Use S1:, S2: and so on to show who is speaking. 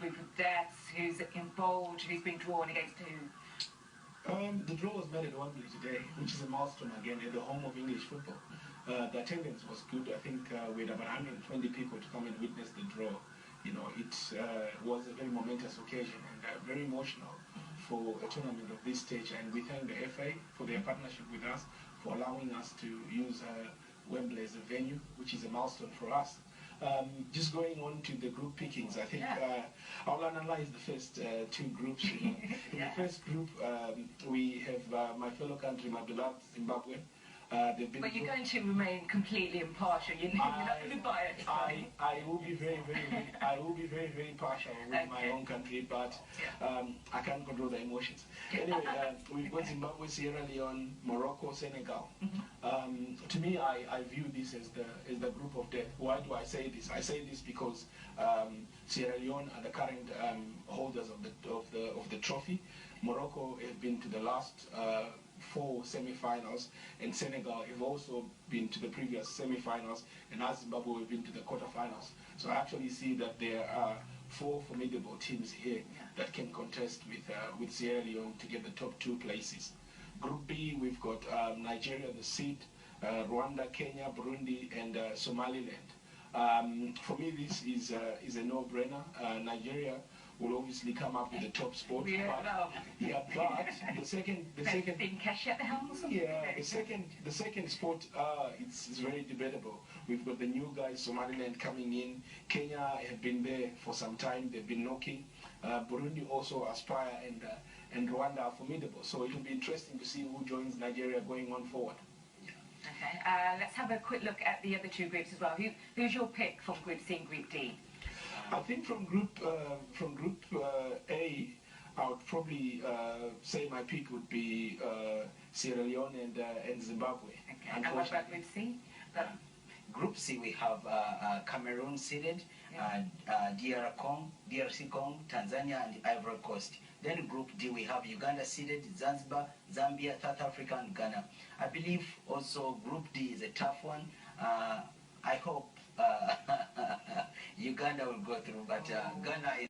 S1: group of deaths? Who's involved? Who's been drawn against who?
S2: The draw was made at Wembley today, which is a milestone again at the home of English football. The attendance was good. I think we had about 120 people to come and witness the draw. You know, it was a very momentous occasion and very emotional for a tournament of this stage. And we thank the FA for their partnership with us, for allowing us to use Wembley as a venue, which is a milestone for us. Just going on to the group pickings, I think I'll analyze the first two groups. You know. In the first group, we have my fellow country, my beloved Zimbabwe.
S1: But you're going to remain completely impartial. You're not going to buy it.
S2: I will be very partial with my own country, but I can't control the emotions. Anyway, we've got Zimbabwe, Sierra Leone, Morocco, Senegal. To me, I view this as the group of death. Why do I say this? I say this because Sierra Leone are the current holders of the trophy. Morocco have been to the last 4 semi-finals, and Senegal have also been to the previous semi-finals, and as Zimbabwe have been to the quarter-finals. So I actually see that there are 4 formidable teams here that can contest with Sierra Leone to get the top 2 places. Group B, we've got Nigeria, the seed, Rwanda, Kenya, Burundi, and Somaliland. For me, this is a no-brainer. Nigeria will obviously come up with the top spot. But the second spot, it's very debatable. We've got the new guys, Somaliland, coming in. Kenya have been there for some time. They've been knocking. Burundi also aspire, and Rwanda are formidable. So it will be interesting to see who joins Nigeria going on forward.
S1: Okay, let's have a quick look at the other 2 groups as well. Who's your pick from Group C and Group D?
S2: I think from Group A, I would probably say my pick would be Sierra Leone and Zimbabwe.
S1: Okay. And what about Group C?
S3: Group C, we have Cameroon seeded, DRC Congo, Tanzania, and Ivory Coast. Then Group D, we have Uganda seeded, Zanzibar, Zambia, South Africa, and Ghana. I believe also Group D is a tough one. I hope Uganda will go through, but Ghana is